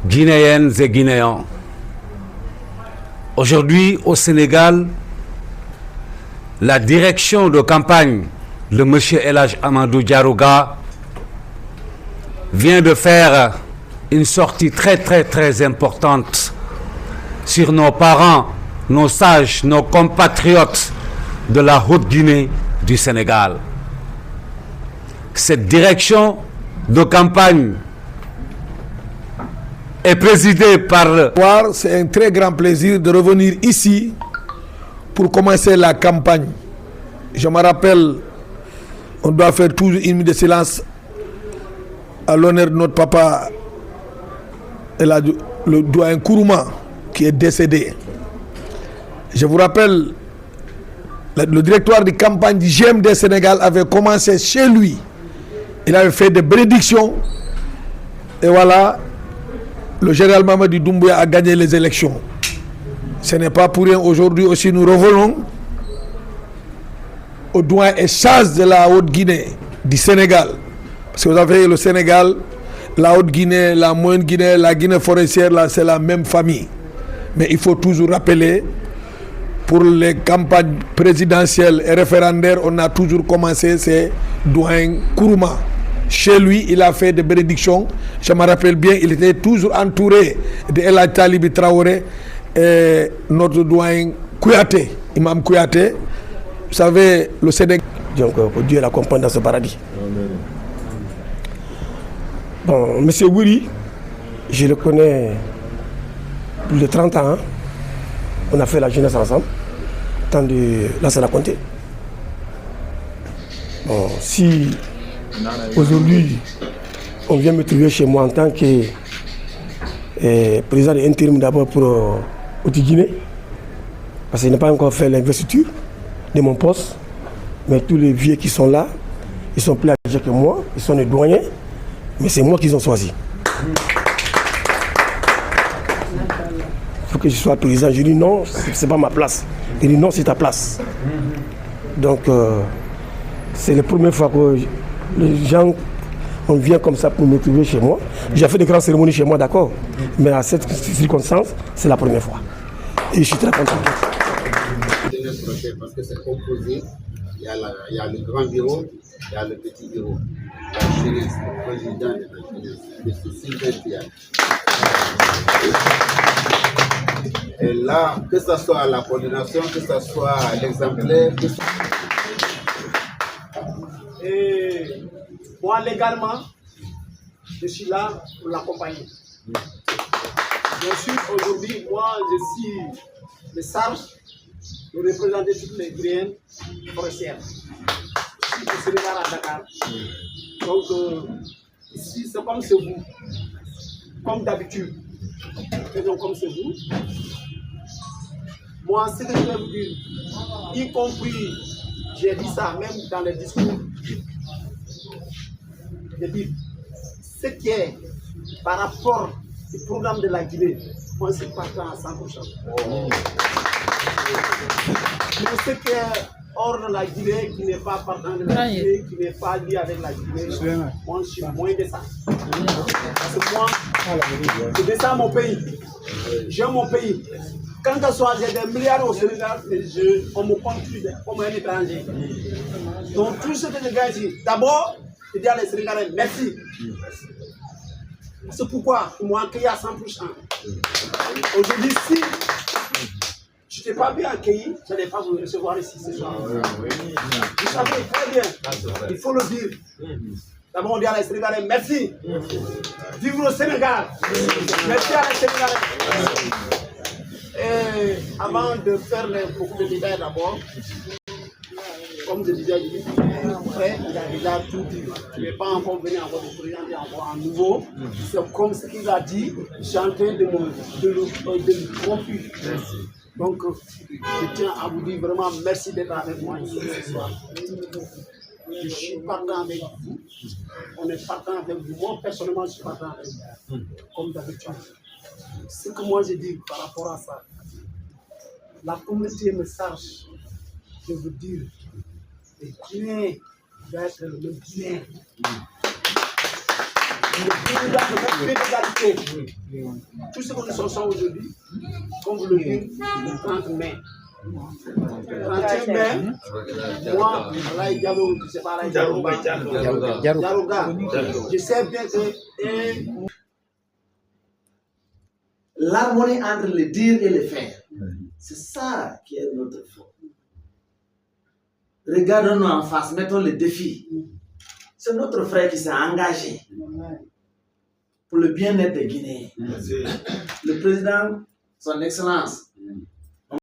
Guinéennes et Guinéens. Aujourd'hui, au Sénégal, la direction de campagne de M. El Hadj Amadou Diarouga vient de faire une sortie très importante sur nos parents, nos sages, nos compatriotes de la Haute-Guinée du Sénégal. Cette direction de campagne est présidée par... C'est un très grand plaisir de revenir ici pour commencer la campagne. Je me rappelle, on doit faire toujours une minute de silence à l'honneur de notre papa, le doyen Kourouma, qui est décédé. Je vous rappelle, le directoire de campagne du GMD Sénégal avait commencé chez lui. Il avait fait des bénédictions. Et voilà, le général Mamadi Doumbouya a gagné les élections. Ce n'est pas pour rien. Aujourd'hui aussi, nous revenons au doyen et chas de la Haute-Guinée, du Sénégal. Parce que vous avez le Sénégal, la Haute-Guinée, la Moyenne-Guinée, la Guinée forestière, là, c'est la même famille. Mais il faut toujours rappeler, pour les campagnes présidentielles et référendaires, on a toujours commencé, c'est doyen Kourouma. Chez lui, il a fait des bénédictions. Je me rappelle bien, il était toujours entouré de El Hadj Talibi Traoré et notre doyen Kouyaté, Imam Kouyaté. Vous savez, le Sénégal... Donc, que Dieu l'accompagne dans ce paradis. Bon, M. Wuri, je le connais plus de 30 ans. On a fait la jeunesse ensemble. Tant de Lansana Conté. Bon, si aujourd'hui on vient me trouver chez moi en tant que président intérim d'abord pour Haute-Guinée, parce qu'il n'a pas encore fait l'investiture de mon poste, mais tous les vieux qui sont là, ils sont plus âgés que moi, ils sont les doyens, mais c'est moi qu'ils ont choisi. Il faut que je sois président. Je dis non, c'est pas ma place. Il dit non, c'est ta place. Donc c'est la première fois que les gens, on vient comme ça pour me trouver chez moi. J'ai fait de grandes cérémonies chez moi, d'accord, mais à cette circonstance, c'est la première fois. Et je suis très content. Parce que c'est composé, il y a le grand bureau, il y a le petit bureau. La jeunesse, le président de la jeunesse, M. Sylvain Diagne. Et là, que ce soit à la coordination, que ce soit à l'exemplaire, Et moi, légalement, je suis là pour l'accompagner. Bien sûr, aujourd'hui, moi, je suis le charge de représenter toutes les Guinéennes forestières. Je suis au Sénégal à Dakar. Donc, ici, c'est comme c'est vous. Comme d'habitude. Faisons comme c'est vous. Moi, ce que je vais vous dire, y compris, j'ai dit ça même dans les discours, je dis, ce qui est par rapport au programme de la Guinée, moi, c'est partant à 100%. Mais ce qui est hors de la Guinée, qui n'est pas partant de la Guinée, qui n'est pas lié avec la Guinée, moi, je suis moins de ça. Parce que moi, je descends mon pays. J'aime mon pays. Quand que soit j'ai des milliards au Sénégal, on me compte plus comme un étranger. Donc tout ce que je gagne ici, d'abord, je dis à les Sénégalais merci. C'est pourquoi ils m'ont accueilli à 100%. Aujourd'hui, si je n'étais pas bien accueilli, je n'allais pas vous recevoir ici ce soir. Vous savez très bien, il faut le dire. D'abord, on dit à les Sénégalais merci. Vive le Sénégal. Merci à les Sénégalais. Et avant de faire beaucoup de détails d'abord, comme je disais, après, il a déjà tout dit. Je ne vais pas encore venir encore de présenter encore à nouveau. C'est comme ce qu'il a dit, je suis en train de le tromper. Donc, je tiens à vous dire vraiment merci d'être avec moi ici ce soir. Je suis partant avec vous. On est partant avec vous. Moi, personnellement, je suis partant avec vous. Comme d'habitude. Ce que moi je dis par rapport à ça, la communauté me sache, je veux dire, les Guinéens doivent être le Guinéen. dividende de même pied d'égalité. Tout ce que nous sommes aujourd'hui, comme vous le dites, le 30 mai. 31 mai, moi, Alaï Diallo, je ne sais pas, Alaï Diarouga, je sais bien que l'harmonie entre le dire et le faire, c'est ça qui est notre force. Regardons-nous en face, mettons le défi. C'est notre frère qui s'est engagé pour le bien-être des Guinéens. Le président, son Excellence,